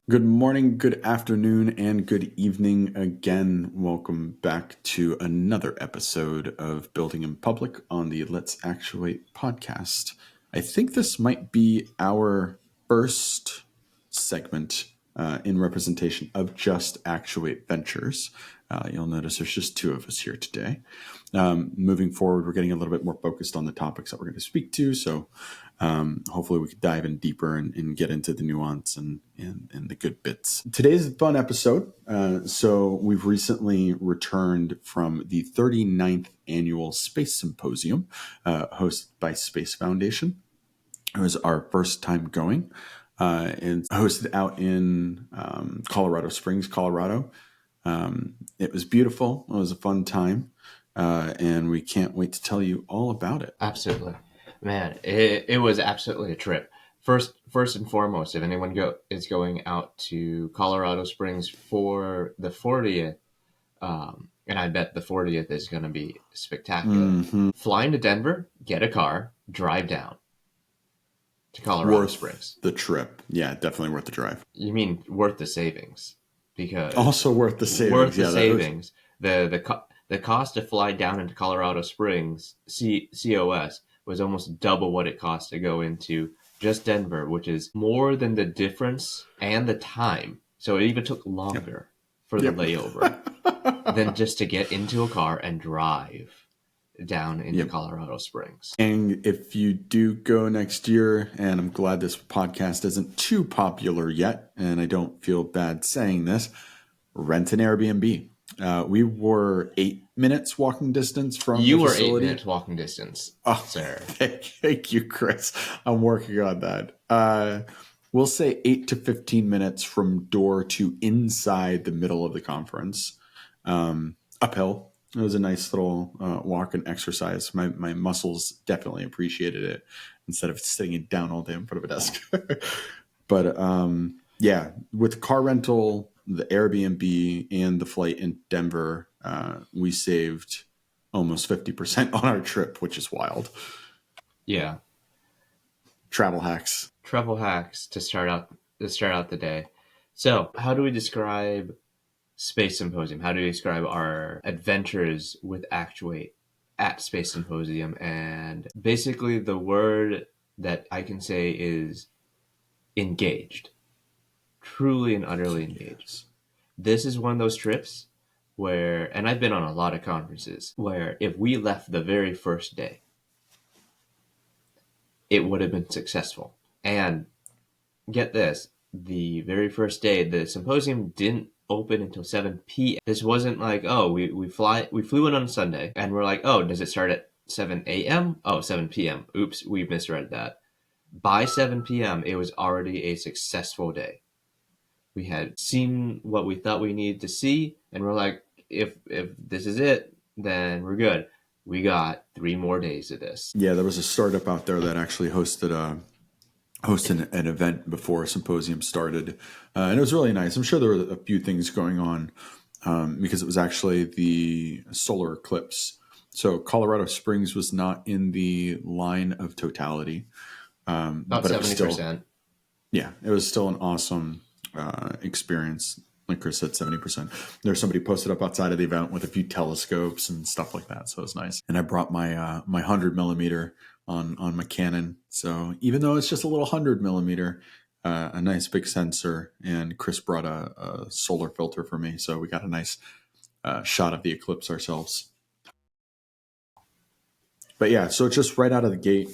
Good morning, good afternoon, and good evening again. Welcome back to another episode of Building in Public on the Let's Actuate podcast. I think this might be our first segment in representation of just Actuate Ventures. You'll notice there's just two of us here today. Moving forward, we're getting a little bit more focused on the topics that we're going to speak to. So hopefully we could dive in deeper and get into the nuance and the good bits. Today's a fun episode. So we've recently returned from the 39th annual Space Symposium hosted by Space Foundation. It was our first time going and hosted out in Colorado Springs, Colorado. It was beautiful. It was a fun time. And we can't wait to tell you all about it. Absolutely. Man, it was absolutely a trip. First and foremost, if anyone is going out to Colorado Springs for the 40th, and I bet the 40th is going to be spectacular. Flying to Denver, get a car, drive down to Colorado Springs. The trip. Yeah, definitely worth the drive. You mean worth the savings? Because also worth the savings. Worth the savings. The cost to fly down into Colorado Springs, COS, was almost double what it cost to go into just Denver, which is more than the difference and the time. So it even took longer for the layover than just to get into a car and drive down into Colorado Springs. And if you do go next year, and I'm glad this podcast isn't too popular yet, and I don't feel bad saying this, rent an Airbnb. We were 8 minutes walking distance from you the facility. You were 8 minutes walking distance, sir. Thank you, Chris. I'm working on that. We'll say 8 to 15 minutes from door to inside the middle of the conference. Uphill. It was a nice little walk and exercise. My muscles definitely appreciated it instead of sitting down all day in front of a desk. But yeah, with car rental, the Airbnb, and the flight in Denver, we saved almost 50% on our trip, which is wild. Yeah. Travel hacks to start out the day. So, how do we describe Space Symposium? How do we describe our adventures with Actuate at Space Symposium? And basically, the word that I can say is engaged. Truly and utterly engaged. This is one of those trips where, and I've been on a lot of conferences, where if we left the very first day, it would have been successful. And get this, the very first day, the symposium didn't open until 7 p.m. This wasn't like, oh, we flew in on Sunday, and we're like, oh, does it start at 7 a.m.? Oh, 7 p.m. Oops, we misread that. By 7 p.m., it was already a successful day. We had seen what we thought we needed to see, and we're like, if this is it, then we're good. We got 3 more days of this. Yeah, there was a startup out there that actually hosted an event before a symposium started, and it was really nice. I'm sure there were a few things going on because it was actually the solar eclipse. So Colorado Springs was not in the line of totality. About 70%. It was still an awesome experience. Like Chris said, 70%. There's somebody posted up outside of the event with a few telescopes and stuff like that. So it was nice. And I brought my 100 millimeter on my Canon. So even though it's just a little 100 millimeter, a nice big sensor, and Chris brought a solar filter for me. So we got a nice shot of the eclipse ourselves. But yeah, so just right out of the gate,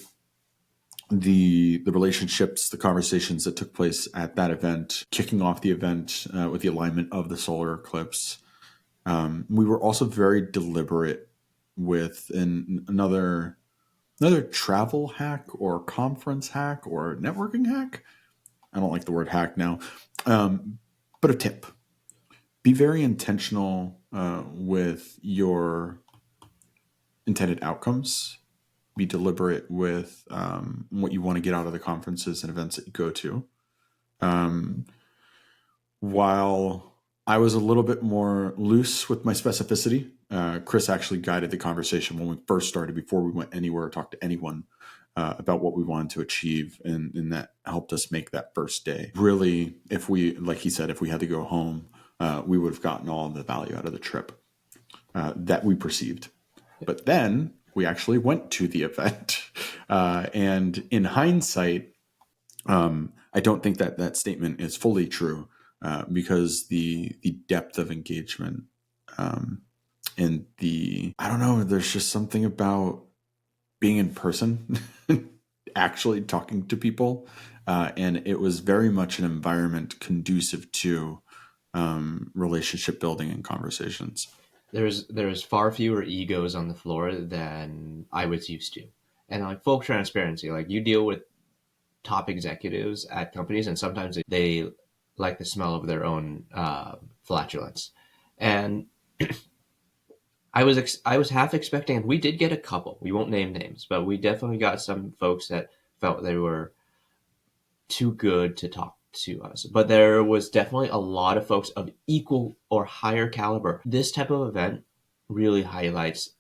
the relationships, the conversations that took place at that event, kicking off the event with the alignment of the solar eclipse. We were also very deliberate with another travel hack or conference hack or networking hack. I don't like the word hack now, but a tip. Be very intentional with your intended outcomes. Be deliberate with what you want to get out of the conferences and events that you go to. While I was a little bit more loose with my specificity, Chris actually guided the conversation when we first started, before we went anywhere or talked to anyone. about what we wanted to achieve, and that helped us make that first day. Really, if we, like he said, if we had to go home, we would have gotten all of the value out of the trip that we perceived. But then we actually went to the event. And in hindsight, I don't think that statement is fully true because the depth of engagement and I don't know, there's just something about being in person, actually talking to people. And it was very much an environment conducive to relationship building and conversations. There's far fewer egos on the floor than I was used to. And like full transparency, like you deal with top executives at companies, and sometimes they like the smell of their own flatulence. And I was half expecting, and we did get a couple. We won't name names, but we definitely got some folks that felt they were too good to talk to us. But there was definitely a lot of folks of equal or higher caliber. This type of event really highlights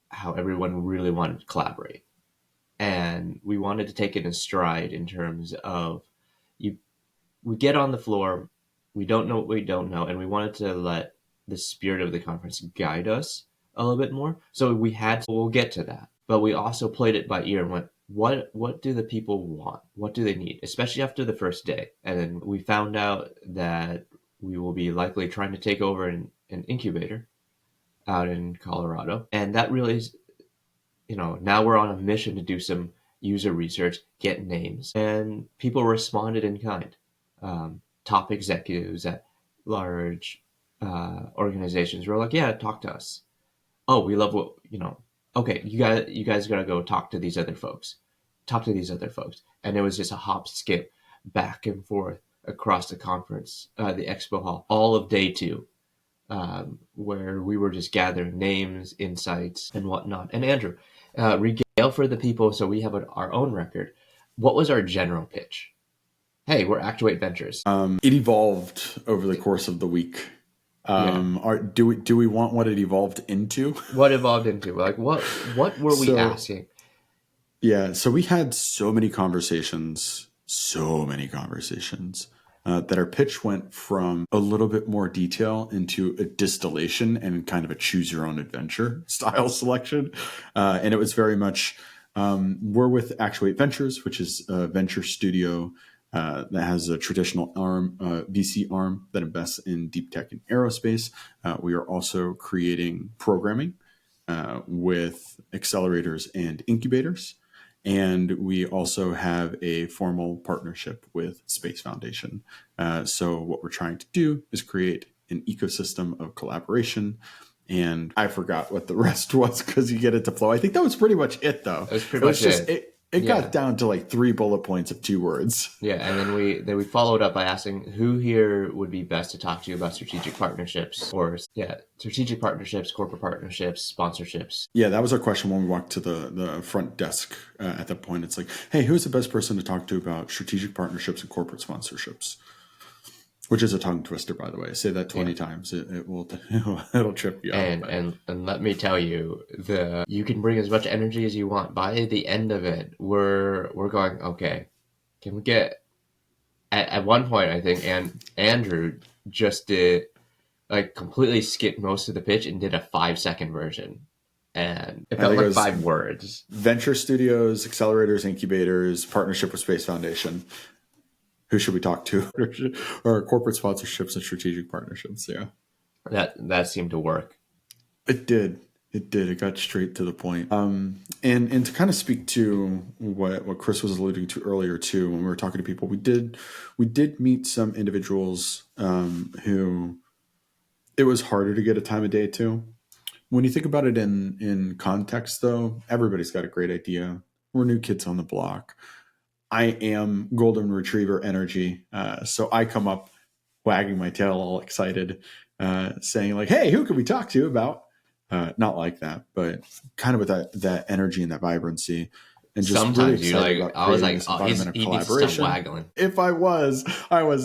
how everyone really wanted to collaborate. And we wanted to take it in stride in terms of we get on the floor, we don't know what we don't know, and we wanted to let the spirit of the conference guide us a little bit more. So we'll get to that. But we also played it by ear and went, what do the people want? What do they need? Especially after the first day. And then we found out that we will be likely trying to take over an incubator out in Colorado. And that really is, now we're on a mission to do some user research, get names. And people responded in kind. Top executives at large organizations were like, yeah, talk to us. Oh, we love what, okay, you guys got to go talk to these other folks. And it was just a hop, skip, back and forth across the conference, the expo hall, all of day 2, where we were just gathering names, insights, and whatnot. And Andrew, regale for the people so we have our own record. What was our general pitch? Hey, we're Actuate Ventures. It evolved over the course of the week. Do we want what it evolved into? What evolved into? Like, what were we asking? Yeah, so we had so many conversations, that our pitch went from a little bit more detail into a distillation and kind of a choose your own adventure style selection. And it was very much, we're with Actuate Ventures, which is a venture studio that has a traditional VC arm that invests in deep tech and aerospace. We are also creating programming with accelerators and incubators. And we also have a formal partnership with Space Foundation. So what we're trying to do is create an ecosystem of collaboration. And I forgot what the rest was because you get it to flow. I think that was pretty much it, though. It was pretty much it. It got down to like 3 bullet points of 2 words. Yeah, and then we followed up by asking who here would be best to talk to you about strategic partnerships strategic partnerships, corporate partnerships, sponsorships. Yeah, that was our question when we walked to the front desk at that point. It's like, hey, who's the best person to talk to about strategic partnerships and corporate sponsorships? Which is a tongue twister, by the way. Say that 20 times. It'll trip you up. And let me tell you, you can bring as much energy as you want. By the end of it, we're going, okay, can we get at one point I think Andrew just did completely skipped most of the pitch and did a 5-second version. And it felt like 5 words. Venture studios, accelerators, incubators, partnership with Space Foundation. Who should we talk to? Or corporate sponsorships and strategic partnerships. Yeah. That seemed to work. It did. It got straight to the point. And to kind of speak to what Chris was alluding to earlier too, when we were talking to people, we did meet some individuals who it was harder to get a time of day to. When you think about it in context, though, everybody's got a great idea. We're new kids on the block. I am golden retriever energy. So I come up wagging my tail all excited, saying like, hey, who can we talk to about? Not like that, but kind of with that energy and that vibrancy. And just sometimes really you I was like, oh, he needs to stop waggling. If I was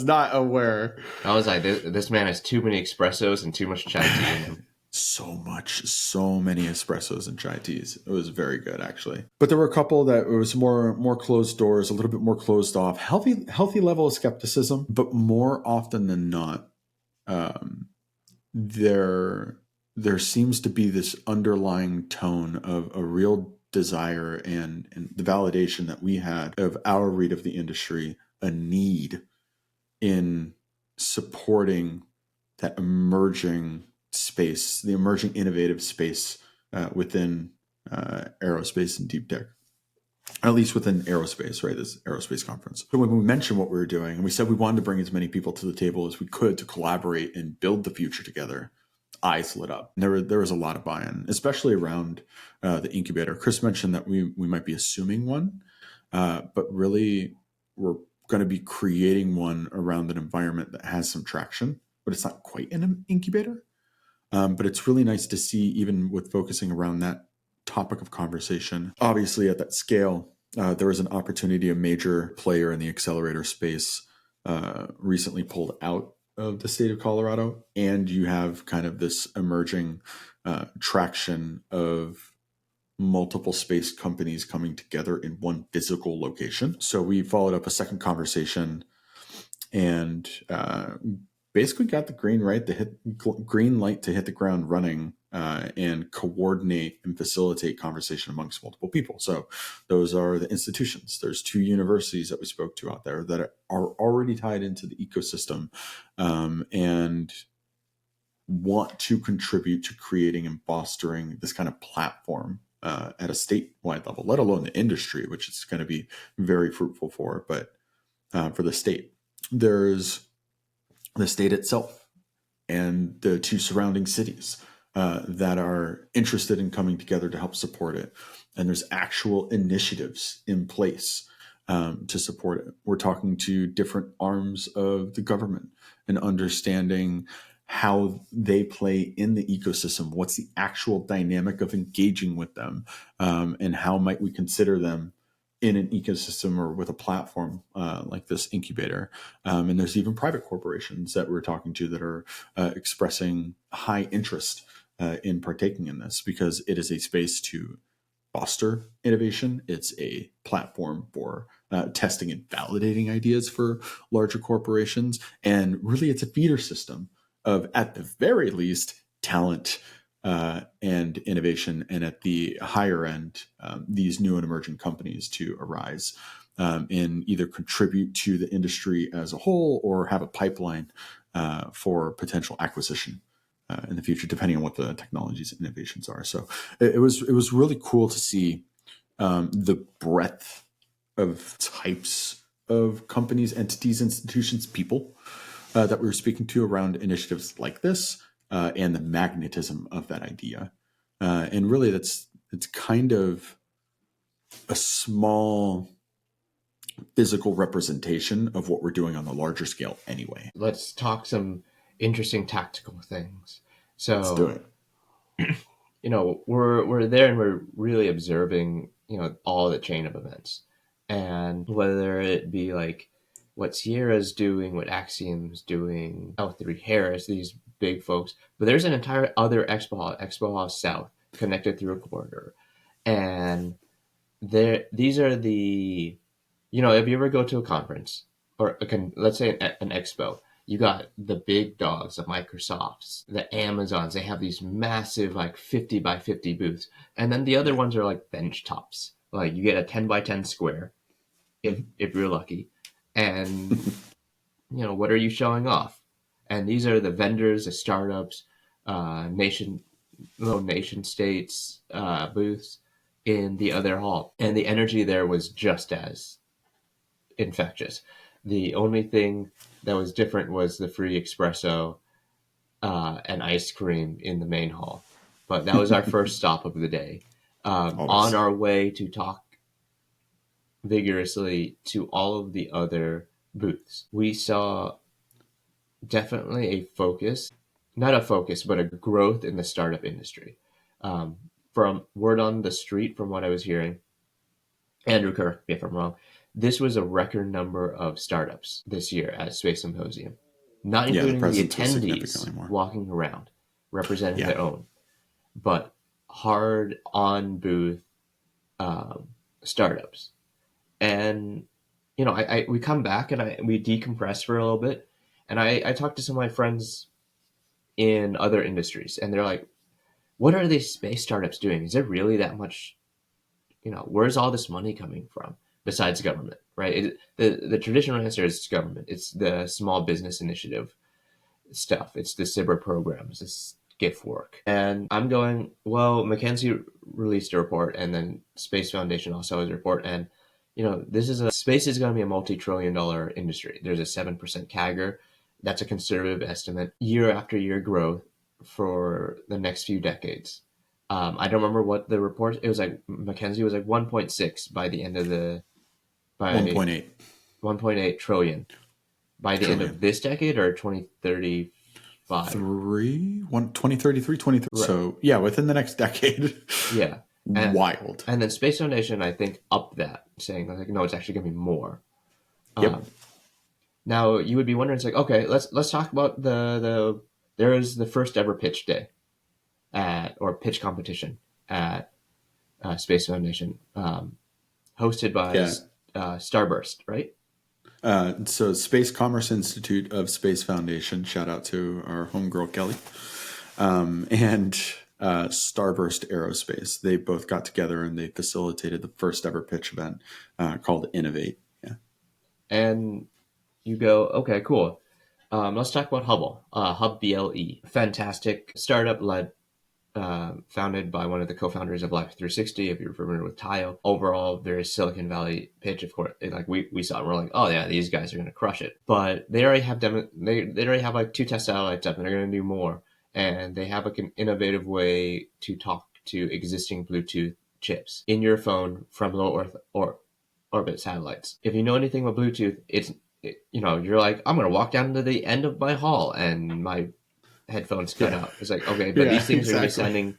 not aware. I was like, this man has too many espressos and too much chai tea in him. so many espressos and chai teas. It was very good, actually. But there were a couple that it was more closed doors, a little bit more closed off, healthy level of skepticism. But more often than not, um, there seems to be this underlying tone of a real desire and the validation that we had of our read of the industry, a need in supporting that emerging space, the emerging innovative space within aerospace and deep tech, at least within aerospace, right? This aerospace conference. So when we mentioned what we were doing, and we said we wanted to bring as many people to the table as we could to collaborate and build the future together, eyes lit up. There was a lot of buy-in, especially around the incubator. Chris mentioned that we might be assuming one, but really we're going to be creating one around an environment that has some traction, but it's not quite an incubator. But it's really nice to see, even with focusing around that topic of conversation, obviously at that scale, there was an opportunity. A major player in the accelerator space recently pulled out of the state of Colorado, and you have kind of this emerging traction of multiple space companies coming together in one physical location. So we followed up a second conversation and basically got the green light to hit the ground running and coordinate and facilitate conversation amongst multiple people. So those are the institutions. There's 2 universities that we spoke to out there that are already tied into the ecosystem and want to contribute to creating and fostering this kind of platform at a statewide level, let alone the industry, which is going to be very fruitful for, but for the state. There's the state itself and the 2 surrounding cities that are interested in coming together to help support it. And there's actual initiatives in place to support it. We're talking to different arms of the government and understanding how they play in the ecosystem, what's the actual dynamic of engaging with them, and how might we consider them in an ecosystem or with a platform like this incubator. And there's even private corporations that we're talking to that are expressing high interest in partaking in this, because it is a space to foster innovation. It's a platform for testing and validating ideas for larger corporations. And really, it's a feeder system of, at the very least, talent and innovation, and at the higher end, these new and emerging companies to arise and either contribute to the industry as a whole or have a pipeline for potential acquisition in the future, depending on what the technologies and innovations are. So it was really cool to see the breadth of types of companies, entities, institutions, people that we were speaking to around initiatives like this. And the magnetism of that idea. And really, it's kind of a small physical representation of what we're doing on the larger scale anyway. Let's talk some interesting tactical things. So let's do it. We're there and we're really observing, all the chain of events. And whether it be like what Sierra's doing, what Axiom's doing, L3 Harris, these big folks, but there's an entire other Expo Hall South, connected through a corridor. And these are the, if you ever go to a conference or let's say an expo, you got the big dogs, the Microsofts, the Amazons. They have these massive, like 50 by 50 booths. And then the other ones are like bench tops. Like you get a 10 by 10 square if you're lucky. And, what are you showing off? And these are the vendors, the startups, nation states booths in the other hall. And the energy there was just as infectious. The only thing that was different was the free espresso and ice cream in the main hall. But that was our first stop of the day. On our way to talk vigorously to all of the other booths, we saw definitely a focus, not a focus, but a growth in the startup industry. From word on the street, from what I was hearing, Andrew, correct me if I'm wrong, this was a record number of startups this year at Space Symposium, not including the attendees walking around representing their own. but hard on booth startups. And we come back and we decompress for a little bit, and I talk to some of my friends in other industries, and they're like, "What are these space startups doing? Is there really that much? Where's all this money coming from besides government?" Right? The traditional answer is government. It's the small business initiative stuff. It's the SIBR programs. It's gift work. And I'm going, well, McKinsey released a report, and then Space Foundation also has a report, and space is going to be a multi-trillion-dollar industry. There's a 7% CAGR. That's a conservative estimate. Year after year growth for the next few decades. I don't remember what the report. It was like McKinsey was like 1.6 by the end of the 1.8. 1.8 trillion by the end of this decade, or 2035. 2033, 2030. Right. So yeah, within the next decade. Yeah. Wild. And then Space Foundation, I think, upped that, saying like, no, it's actually going to be more. Yep. Now you would be wondering, it's like, okay, let's talk about there is the first ever pitch day or pitch competition at Space Foundation, hosted by Starburst, right? So Space Commerce Institute of Space Foundation, shout out to our homegirl Kelly, and Starburst Aerospace. They both got together and they facilitated the first ever pitch event called Innovate. Yeah. And you go, okay, cool. Let's talk about Hubble. Hub BLE, fantastic startup led. Founded by one of the co-founders of Life 360, if you're familiar with Tayo. Overall, very Silicon Valley pitch, of course. Like we saw, and we're like, oh yeah, these guys are going to crush it. But they already have they already have like 2 test satellites up, and they're going to do more. And they have like an innovative way to talk to existing Bluetooth chips in your phone from low Earth orbit satellites. If you know anything about Bluetooth, you're like, I'm going to walk down to the end of my hall and my headphones cut out. It's like, okay, but these things are going to be sending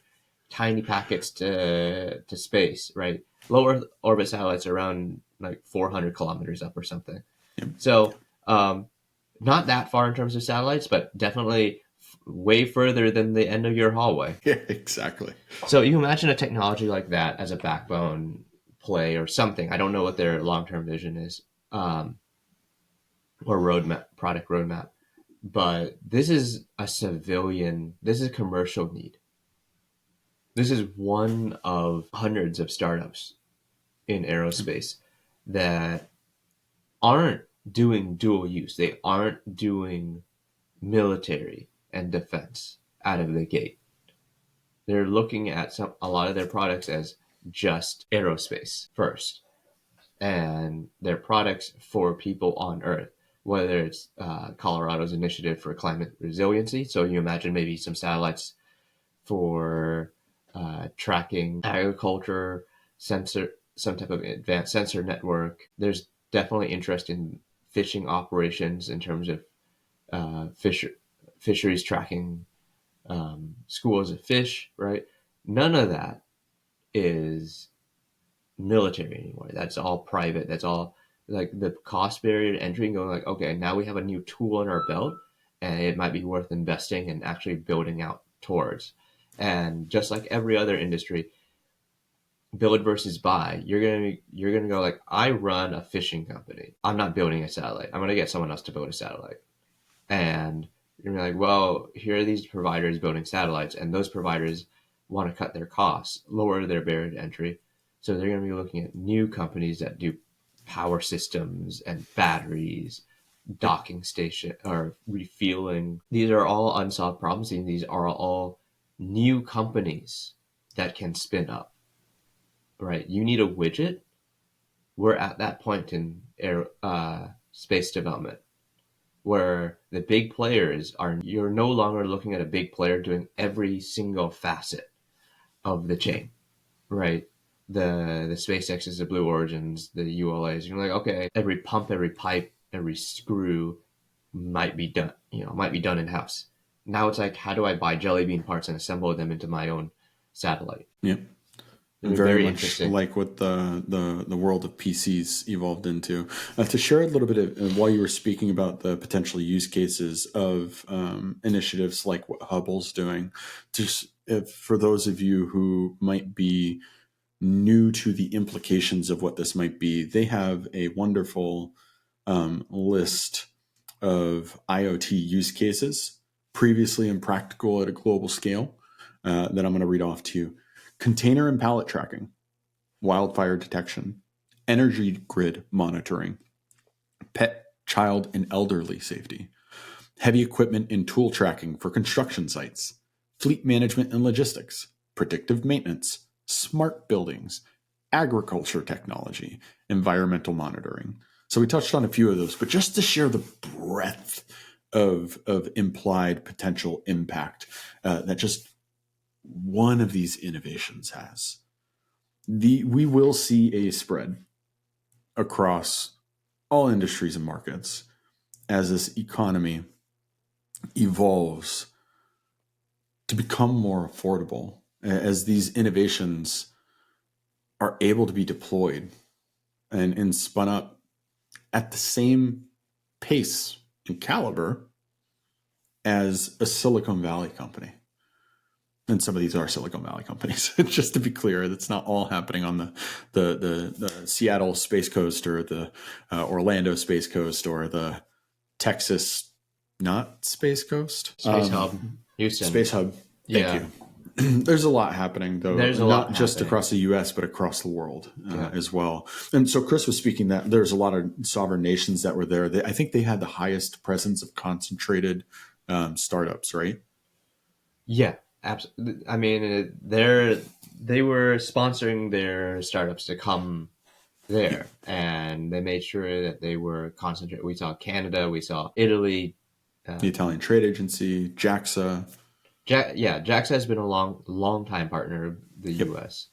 tiny packets to space, right? Low Earth orbit satellites are around like 400 kilometers up or something. Yep. So not that far in terms of satellites, but definitely way further than the end of your hallway. Yeah, exactly. So you imagine a technology like that as a backbone play or something. I don't know what their long-term vision is, or product roadmap. But this is this is a commercial need. This is one of hundreds of startups in aerospace that aren't doing dual use. They aren't doing military and defense out of the gate. They're looking at a lot of their products as just aerospace first. And they're products for people on Earth. Whether it's Colorado's initiative for climate resiliency. So you imagine maybe some satellites for tracking agriculture, some type of advanced sensor network. There's definitely interest in fishing operations in terms of fisheries tracking, schools of fish, right? None of that is military anymore. That's all private. That's all like the cost barrier to entry and going like, okay, now we have a new tool in our belt and it might be worth investing and actually building out towards. And just like every other industry, build versus buy, you're gonna go like, I run a fishing company. I'm not building a satellite. I'm gonna get someone else to build a satellite. And you're like, well, here are these providers building satellites, and those providers want to cut their costs, lower their barrier to entry. So they're going to be looking at new companies that do power systems and batteries, docking station or refueling. These are all unsolved problems, and these are all new companies that can spin up. Right? You need a widget. We're at that point in space development where the big players you're no longer looking at a big player doing every single facet of the chain, right? The SpaceX's, the Blue Origins, the ULAs. You're like, okay, every pump, every pipe, every screw might be done in house. Now it's like, how do I buy jelly bean parts and assemble them into my own satellite? Yep. Very much like what the world of PCs evolved into. To share a little bit of, while you were speaking about the potential use cases of initiatives like what Hubble's doing, just if for those of you who might be new to the implications of what this might be, they have a wonderful list of IoT use cases previously impractical at a global scale that I'm going to read off to you. Container and pallet tracking, wildfire detection, energy grid monitoring, pet, child, and elderly safety, heavy equipment and tool tracking for construction sites, fleet management and logistics, predictive maintenance, smart buildings, agriculture technology, environmental monitoring. So we touched on a few of those, but just to share the breadth of implied potential impact that just one of these innovations has. We will see a spread across all industries and markets as this economy evolves to become more affordable, as these innovations are able to be deployed and spun up at the same pace and caliber as a Silicon Valley company. And some of these are Silicon Valley companies. Just to be clear, that's not all happening on the Seattle Space Coast or the Orlando Space Coast or the Texas, not Space Coast? Space Hub. Houston. Space Hub. Thank you. There's a lot happening, though. There's a not lot just happening. across the U.S., but across the world as well. And so Chris was speaking that there's a lot of sovereign nations that were there. I think they had the highest presence of concentrated startups, right? Yeah, absolutely. I mean, they were sponsoring their startups to come there, and they made sure that they were concentrated. We saw Canada, we saw Italy. The Italian Trade Agency, JAXA. JAXA has been a long time partner of the U.S.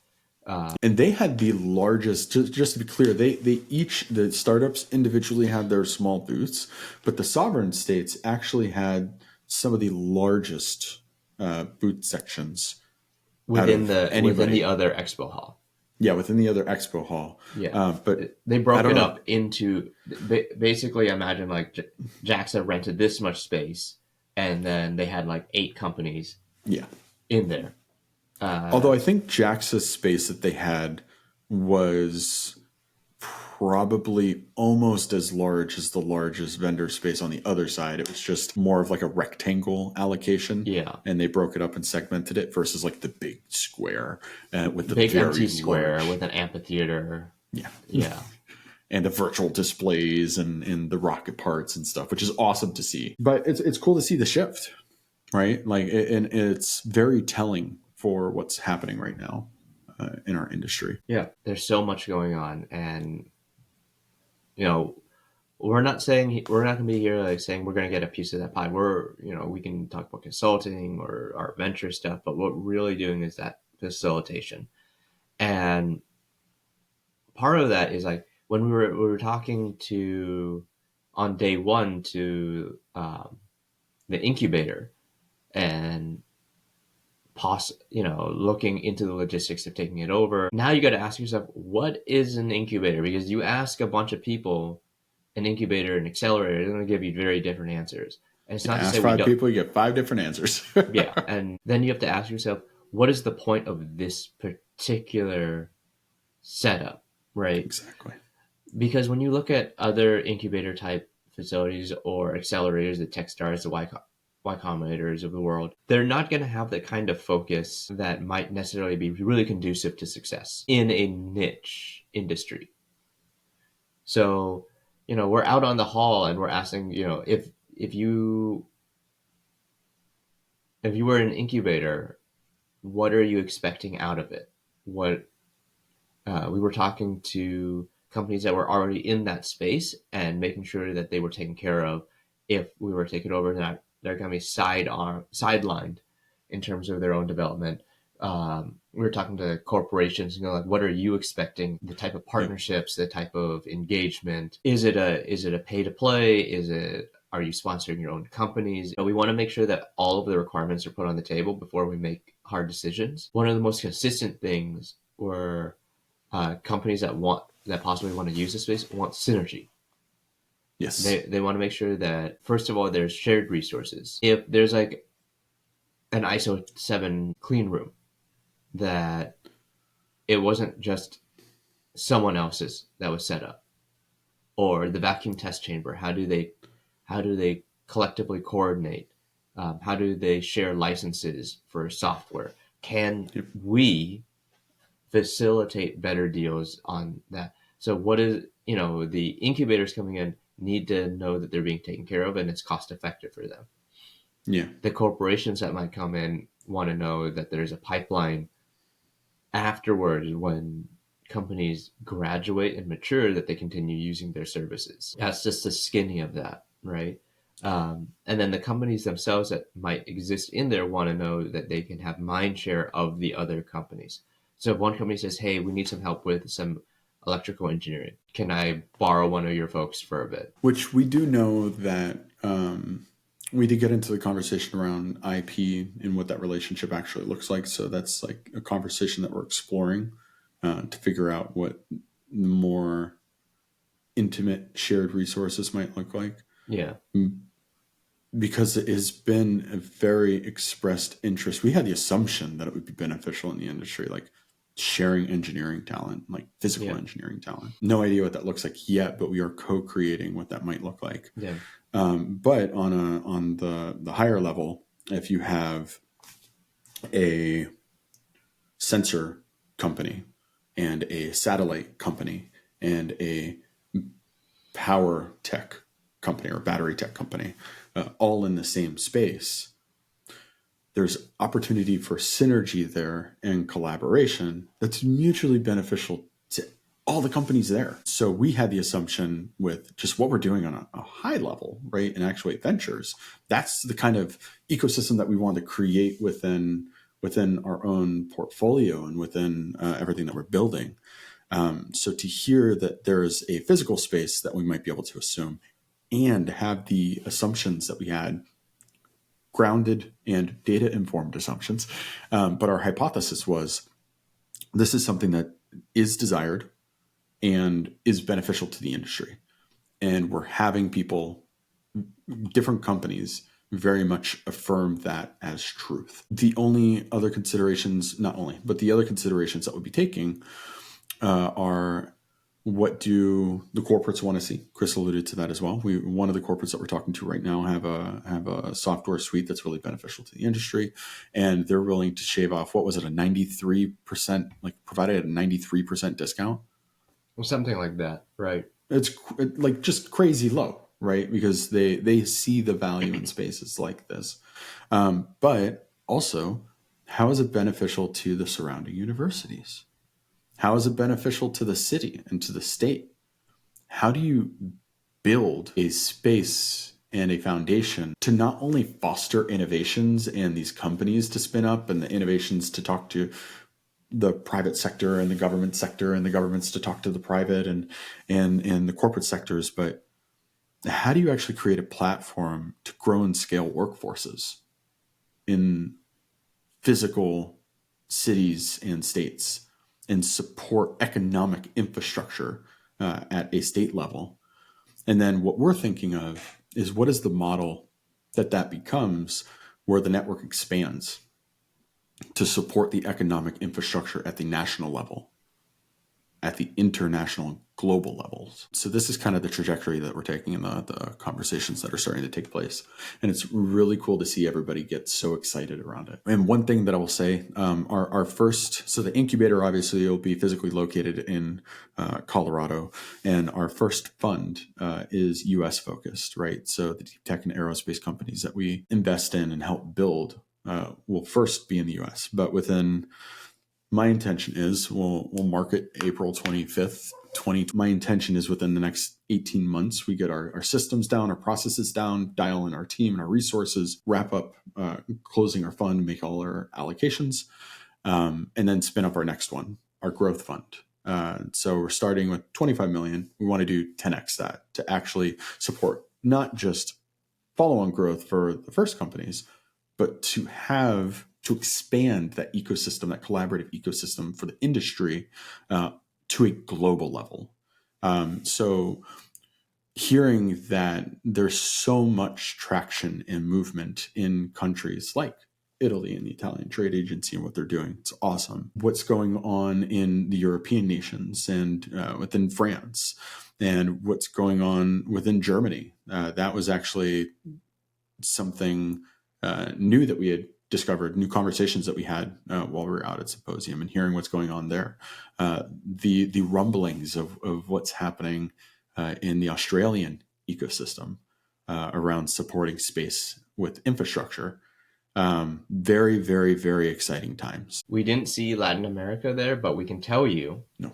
And they had the largest, just to be clear, the startups individually had their small booths, but the sovereign states actually had some of the largest booth sections within the other expo hall. Yeah, within the other expo hall. Yeah, but they broke it up into basically. Imagine like JAXA rented this much space, and then they had like 8 companies. In there. Although I think JAXA's space that they had was probably almost as large as the largest vendor space on the other side. It was just more of like a rectangle allocation. Yeah. And they broke it up and segmented it versus like the big square with the big very empty square large, with an amphitheater. Yeah. And the virtual displays and the rocket parts and stuff, which is awesome to see. But it's cool to see the shift, right? Like, and it's very telling for what's happening right now in our industry. Yeah, there's so much going on, and we're not going to be here like saying we're going to get a piece of that pie. We can talk about consulting or our venture stuff, but what we're really doing is that facilitation. And part of that is like when we were talking to on day one to the incubator and looking into the logistics of taking it over. Now you got to ask yourself, what is an incubator? Because you ask a bunch of people an incubator and accelerator, they're going to give you very different answers. And it's not to say 5 people, you get 5 different answers. Yeah, and then you have to ask yourself, what is the point of this particular setup, right? Exactly. Because when you look at other incubator type facilities or accelerators, the Techstars, the Y Combinators of the world, they're not going to have the kind of focus that might necessarily be really conducive to success in a niche industry. So, we're out on the hall and we're asking, if you were an incubator, what are you expecting out of it? We were talking to companies that were already in that space and making sure that they were taken care of if we were taken over, that they're going to be sidelined in terms of their own development. We were talking to corporations, like, what are you expecting? The type of partnerships, the type of engagement. Is it a pay to play? Are you sponsoring your own companies? We want to make sure that all of the requirements are put on the table before we make hard decisions. One of the most consistent things were companies that possibly want to use the space want synergy. Yes. They want to make sure that, first of all, there's shared resources. If there's like an ISO 7 clean room, that it wasn't just someone else's that was set up, or the vacuum test chamber. How do they collectively coordinate? How do they share licenses for software? Can we facilitate better deals on that? So what is, the incubators coming in need to know that they're being taken care of and it's cost effective for them. Yeah. The corporations that might come in want to know that there's a pipeline afterwards when companies graduate and mature, that they continue using their services. That's just the skinny of that, right? And then the companies themselves that might exist in there want to know that they can have mind share of the other companies. So if one company says, hey, we need some help with some electrical engineering, can I borrow one of your folks for a bit? Which we do know that we did get into the conversation around IP and what that relationship actually looks like. So that's like a conversation that we're exploring to figure out what more intimate shared resources might look like. Yeah. Because it has been a very expressed interest. We had the assumption that it would be beneficial in the industry, like sharing engineering talent, like physical engineering talent. No idea what that looks like yet, but we are co-creating what that might look like. Yeah. But on the higher level, if you have a sensor company and a satellite company and a power tech company or battery tech company, all in the same space, there's opportunity for synergy there and collaboration that's mutually beneficial to all the companies there. So we had the assumption with just what we're doing on a high level, right, in Actuate Ventures, that's the kind of ecosystem that we want to create within our own portfolio and within everything that we're building. So to hear that there's a physical space that we might be able to assume and have the assumptions that we had, grounded and data informed assumptions. But our hypothesis was this is something that is desired and is beneficial to the industry. And we're having people, different companies, very much affirm that as truth. The only other considerations, not only, but the other considerations that we'll be taking are, what do the corporates want to see? Chris alluded to that as well. One of the corporates that we're talking to right now have a software suite that's really beneficial to the industry, and they're willing to shave off, what was it, a 93%, like provided a 93% discount, Or something like that, right? It's like just crazy low, right? Because they see the value in spaces like this, but also, how is it beneficial to the surrounding universities? How is it beneficial to the city and to the state? How do you build a space and a foundation to not only foster innovations and these companies to spin up and the innovations to talk to the private sector and the government sector and the governments to talk to the private and the corporate sectors, but how do you actually create a platform to grow and scale workforces in physical cities and states and support economic infrastructure at a state level? And then what we're thinking of is, what is the model that becomes where the network expands to support the economic infrastructure at the national level, at the international global levels. So this is kind of the trajectory that we're taking in the conversations that are starting to take place. And it's really cool to see everybody get so excited around it. And one thing that I will say, our first, so the incubator obviously will be physically located in Colorado, and our first fund is US focused, right? So the deep tech and aerospace companies that we invest in and help build will first be in the US, but my intention is we'll market April 25th, my intention is within the next 18 months, we get our systems down, our processes down, dial in our team and our resources, wrap up closing our fund, make all our allocations, and then spin up our next one, our growth fund. So we're starting with 25 million. We want to do 10x that to actually support not just follow-on growth for the first companies, but to expand that ecosystem, that collaborative ecosystem for the industry to a global level. So hearing that there's so much traction and movement in countries like Italy and the Italian Trade Agency and what they're doing. It's awesome. What's going on in the European nations and within France, and what's going on within Germany. That was actually something new that we had discovered, new conversations that we had while we were out at Symposium, and hearing what's going on there. The rumblings of what's happening in the Australian ecosystem around supporting space with infrastructure. Very, very, very exciting times. We didn't see Latin America there, but we can tell you, No,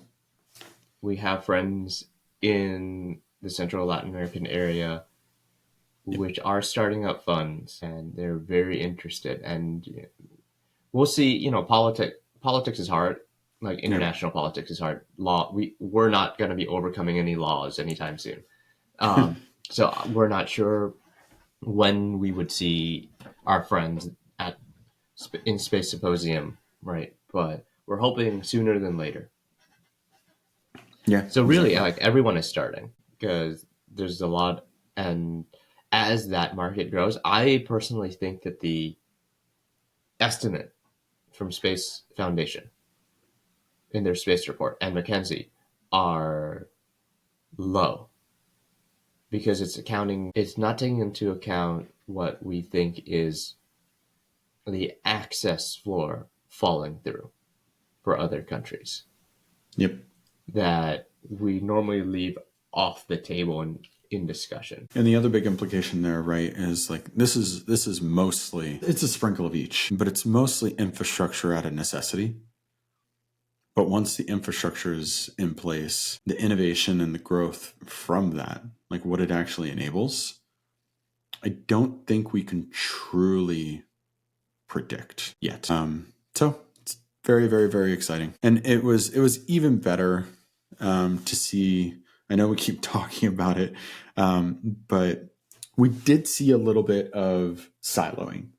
we have friends in the Central Latin American area which are starting up funds, and they're very interested. And we'll see. Politics is hard. Like international politics is hard. We're not going to be overcoming any laws anytime soon. So we're not sure when we would see our friends in Space Symposium, right? But we're hoping sooner than later. Yeah. So really, exactly. Like everyone is starting because there's a lot, and as that market grows, I personally think that the estimate from Space Foundation in their space report and McKinsey are low because it's not taking into account what we think is the access floor falling through for other countries. Yep. That we normally leave off the table in discussion. And the other big implication there, right, is like this is mostly, it's a sprinkle of each, but it's mostly infrastructure out of necessity. But once the infrastructure is in place, the innovation and the growth from that, like what it actually enables, I don't think we can truly predict yet. So it's very, very, very exciting. And it was even better to see. I know we keep talking about it, but we did see a little bit of siloing,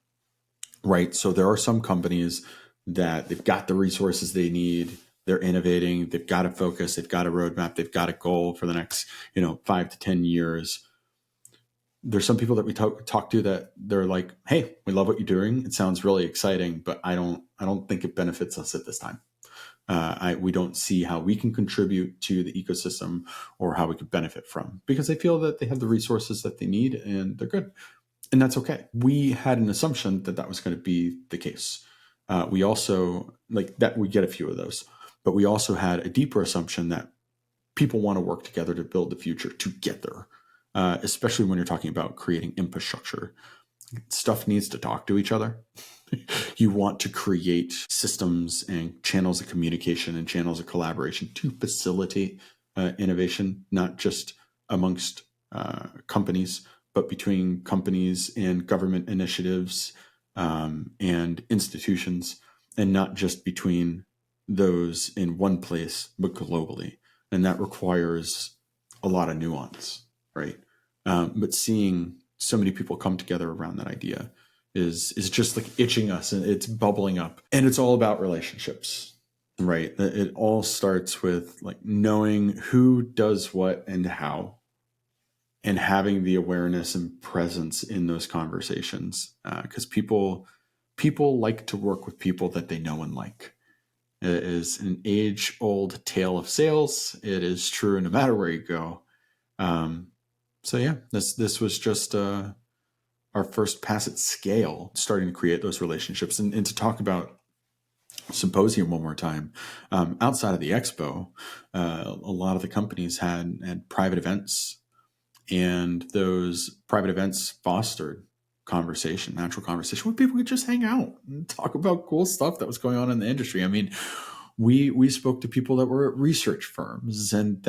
right? So there are some companies that they've got the resources they need. They're innovating. They've got a focus. They've got a roadmap. They've got a goal for the next, 5 to 10 years. There's some people that we talk to that they're like, "Hey, we love what you're doing. It sounds really exciting, but I don't think it benefits us at this time. We don't see how we can contribute to the ecosystem or how we could benefit from," because they feel that they have the resources that they need and they're good, and that's okay. We had an assumption that was going to be the case. We also like that we get a few of those, but we also had a deeper assumption that people want to work together to build the future together. Especially when you're talking about creating infrastructure. Stuff needs to talk to each other. You want to create systems and channels of communication and channels of collaboration to facilitate innovation, not just amongst companies, but between companies and government initiatives and institutions, and not just between those in one place, but globally. And that requires a lot of nuance, right? But seeing so many people come together around that idea is just like itching us, and it's bubbling up. And it's all about relationships, right? It all starts with like knowing who does what and how, and having the awareness and presence in those conversations. Because people like to work with people that they know and like. It is an age-old tale of sales. It is true no matter where you go. So yeah, this was just our first pass at scale, starting to create those relationships, and to talk about Symposium one more time. Outside of the expo, a lot of the companies had private events, and those private events fostered natural conversation, where people could just hang out and talk about cool stuff that was going on in the industry. I mean, we spoke to people that were at research firms, and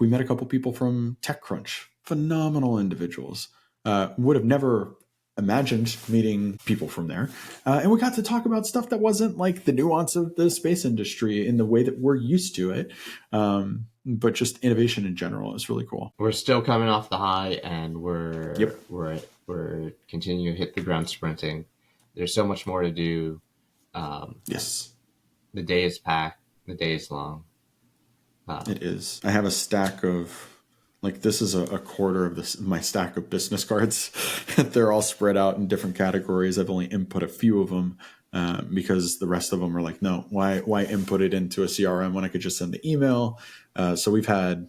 we met a couple people from TechCrunch, phenomenal individuals. Would have never imagined meeting people from there. And we got to talk about stuff that wasn't like the nuance of the space industry in the way that we're used to it. But just innovation in general is really cool. We're still coming off the high, and we're continuing to hit the ground sprinting. There's so much more to do. Yes. The day is packed. The day is long. It is. I have a stack of Like this is a quarter of my stack of business cards. They're all spread out in different categories. I've only input a few of them because the rest of them are like, no, why input it into a CRM when I could just send the email? So we've had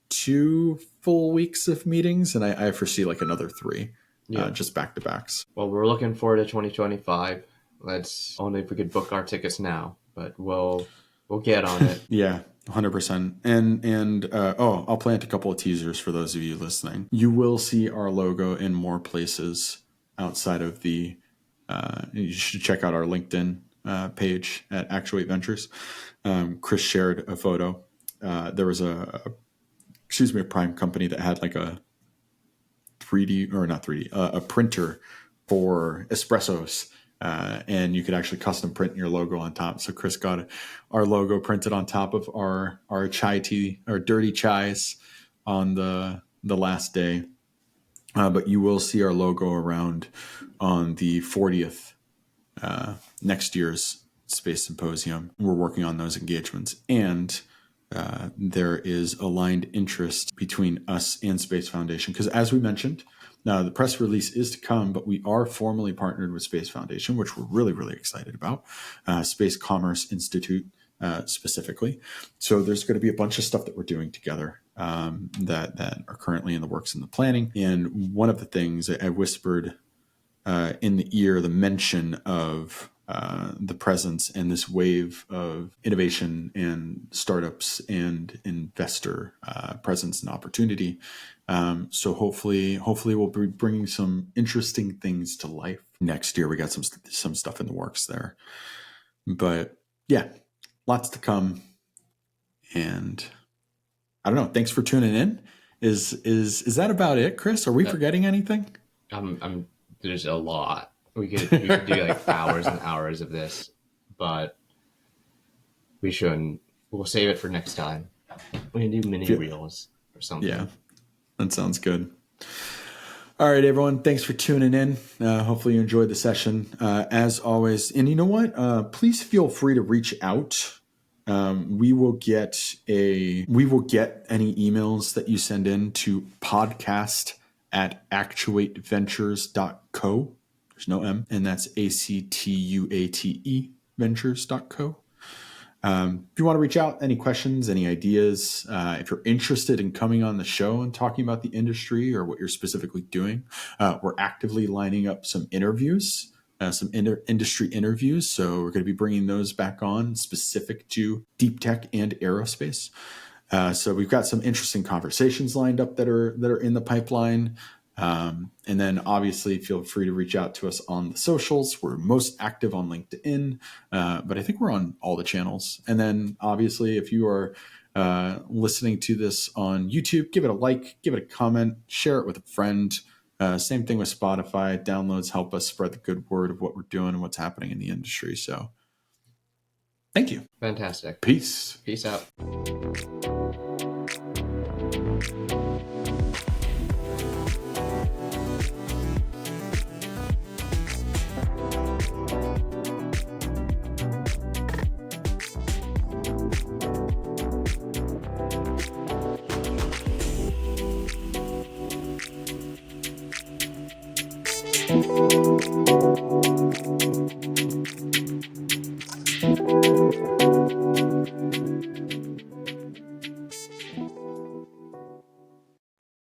2 full weeks of meetings, and I foresee like another 3, just back to backs. Well, we're looking forward to 2025. Let's only if we could book our tickets now, but we'll get on it. Yeah. 100%. And I'll plant a couple of teasers for those of you listening. You will see our logo in more places outside of the, you should check out our LinkedIn page at Actuate Ventures. Chris shared a photo. There was a prime company that had like a 3D, or not 3D, a printer for espressos. And you could actually custom print your logo on top. So Chris got our logo printed on top of our chai tea, or dirty chais, on the last day. But you will see our logo around on the 40th next year's Space Symposium. We're working on those engagements, and there is aligned interest between us and Space Foundation, because as we mentioned, now, the press release is to come, but we are formally partnered with Space Foundation, which we're really, really excited about, Space Commerce Institute specifically. So there's going to be a bunch of stuff that we're doing together that are currently in the works and the planning. And one of the things I whispered in the ear, the mention of the presence and this wave of innovation and startups and investor presence and opportunity. So hopefully we'll be bringing some interesting things to life next year. We got some stuff in the works there, but yeah, lots to come. And I don't know. Thanks for tuning in. Is that about it, Chris? Are we forgetting anything? There's a lot. We could do like hours and hours of this, but we shouldn't. We'll save it for next time. We can do mini reels or something. Yeah, that sounds good. All right, everyone. Thanks for tuning in. Hopefully you enjoyed the session. As always, and you know what? Please feel free to reach out. We will get any emails that you send in to podcast@actuateventures.co. There's no M, and that's ACTUATE ventures.co. If you want to reach out, any questions, any ideas, if you're interested in coming on the show and talking about the industry or what you're specifically doing, we're actively lining up some interviews, some industry interviews. So we're going to be bringing those back on specific to deep tech and aerospace. So we've got some interesting conversations lined up that are in the pipeline. And then obviously feel free to reach out to us on the socials. We're most active on LinkedIn, but I think we're on all the channels. And then obviously if you are listening to this on YouTube, give it a like, give it a comment, share it with a friend. Same thing with Spotify. Downloads help us spread the good word of what we're doing and what's happening in the industry. So thank you. Fantastic. Peace. Peace out.